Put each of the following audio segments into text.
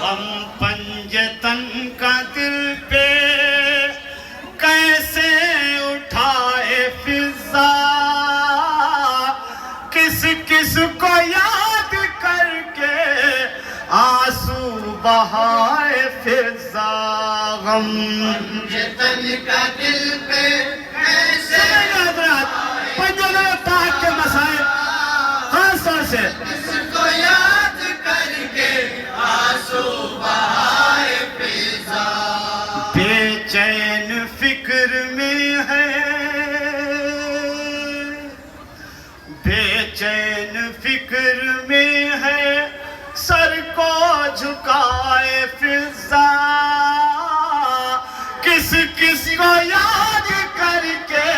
غم پنجتن کا دل پہ کیسے اٹھائے فضا، کس کس کو یاد کر کے آنسو بہائے فضا۔ غم پنجتن کا دل پہ کیسے پنجتن پاک کے مسائل خاص طور سے کس کو یاد کر کے آنسو بہائے فضا۔ بے چین فکر میں ہے، بے چین فکر میں ہے، سر کو جھکائے فضا، کس کس کو یاد کر کے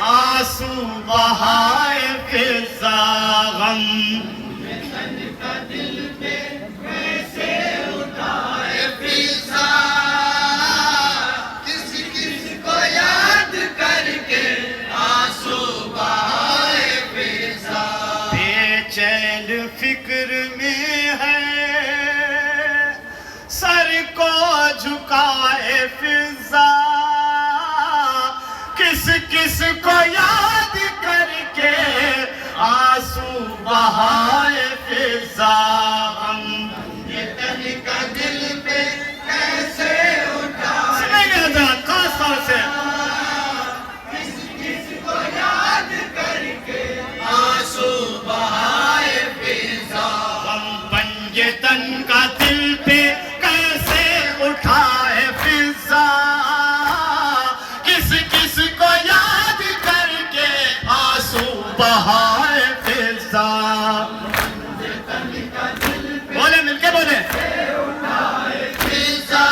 آنسو بہائے فضا۔ غم پنجتن کا دل پہ کیسے اٹھائے فضا، کس کس کو یاد کر کے آنسو بہائے فضا۔ بے چین فکر میں ہے، سر کو جھکائے فضا، کس کس کو یاد کر کے آنسو بہائے فضا۔ غم پنجتن کا دل پہ کیسے اٹھائے، سنیں گے حضرات خاص طور سے کس کس کو یاد کر کے آنسو بہائے فضا۔ غم پنجتن کا دل پہ کیسے اٹھائے فضا، کس کس کو یاد کر کے آنسو بہائے فضا۔ پنجتن کا دل بولے مل کے بولے، فضا،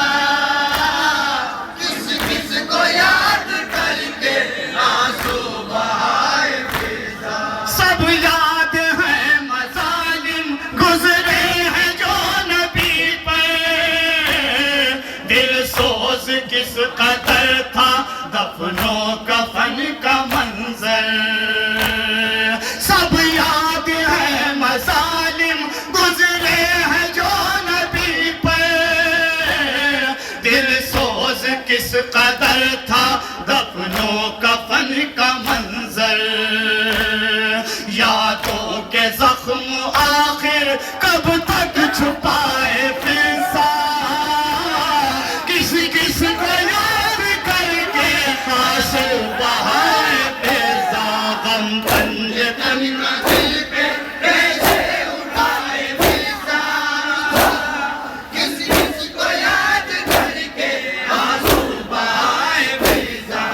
کس کس کو یاد کر کے آنسو بہائے فضا۔ سب یاد ہیں مظالم گزرے ہیں جو نبی پر، دل سوز کس قدر تھا دفن و کفن کا منظر۔ سب یاد ہیں مظالم گزرے ہیں جو نبی پر، دل سوز کس قدر تھا دفن و کفن کا منظر۔ یادوں کے زخم آخر کب تک چھپائے فضا، کس کس کو یاد کر کے آنسو بہائے فضا۔ غم پنجتن کا دل پہ کیسے اٹھائے فضا، کس کس کو یاد کر کے آنسو بہائے فضا۔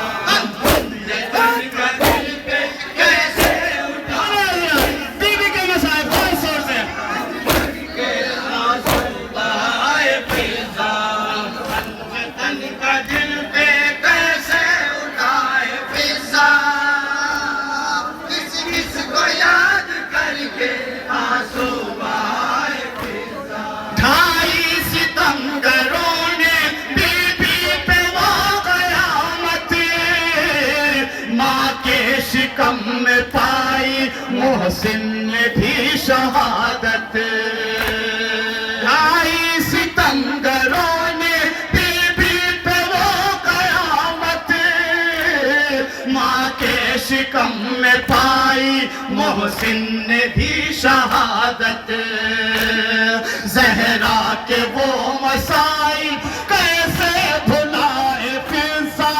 پنجتن کا دل پہ کیسے بیوی کے مسائل خاص طور سے آنسو بہائے فضا۔ پنجتن کا دل پہ کیسے اٹھائے فضا، کس کس کو یاد کر کے آنسو بہائے فضا۔ ڈھائی ستمگروں نے بی بی پہ وہ قیامت، ماں کے شکم میں پائی محسن نے بھی شہادت۔ ڈھائی ستمگروں نے بی بی پہ وہ قیامت، ماں کے شکم میں پائی محسن نے بھی شہادت۔ زہرا کے وہ مسائل کیسے بھلائے فضا،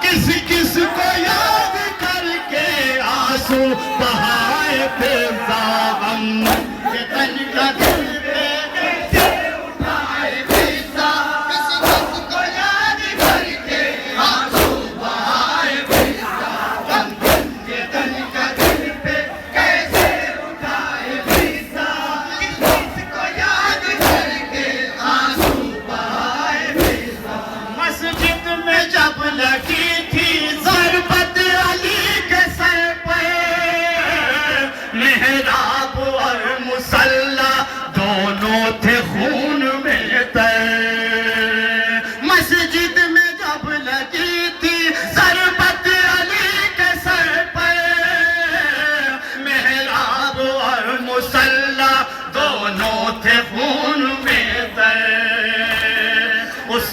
کس کس کو یاد کر کے آنسو بہائے فضا۔ غم پنجتن کا دل پہ کیسے اٹھائے فضا، کس کس کو یاد کر کے آنسو بہائے فضا۔ پنجتن کا دل پہ کیسے اٹھائے فضا، کس کس کو یاد کر کے آنسو بہائے فضا۔ مسجد میں جب لگی تھی ضربت علی کے سر پر، محراب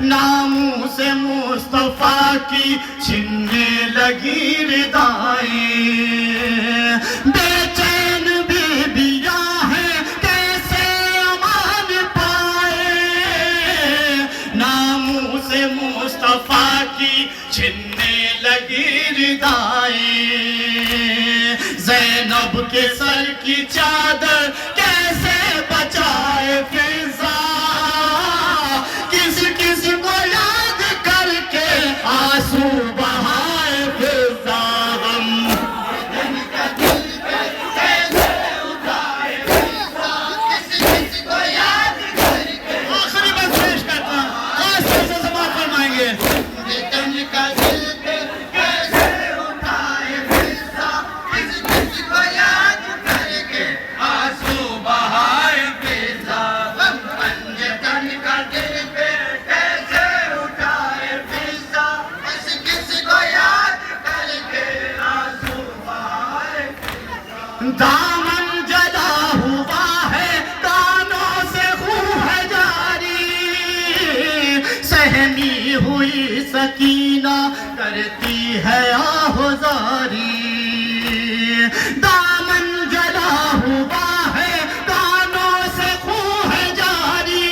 ناموں سے مصطفیٰ کی چھننے لگی ردائیں، بے چین بیبیاں ہیں کیسے امان پائے، ناموں سے مصطفیٰ کی چھننے لگی ردائیں، زینب کے سر کی چادر کیسے بچائے فضا، کس کس کو یاد کر کے آنسو بہائے فضا، ہم آخری بات پیش کرتا ہوں، خاص طور سے سماعت فرمائیں گے۔ دامن جلا ہوا ہے کانوں سے خون ہے جاری، سہمی ہوئی سکینہ کرتی ہے آہوزاری، دامن جلا ہوا ہے کانوں سے خون ہے جاری،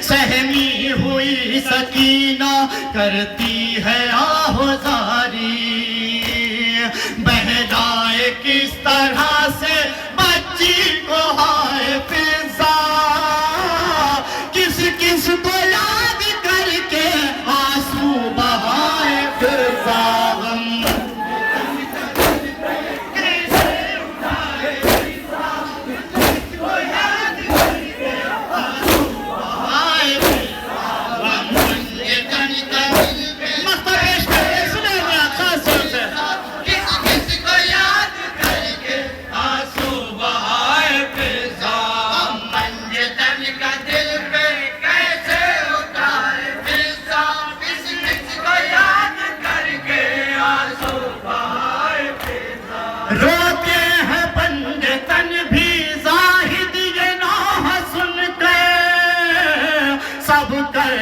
سہمی ہوئی سکینہ کرتی ہے آہوزاری، بہلائے کس طرح سے بچی کو ہائے فضا، کس کس کو یاد کر کے آنسو بہائے فضا، ہم روتے ہیں بندے تن بھی زاہد یہ نوح سن کے، سب کر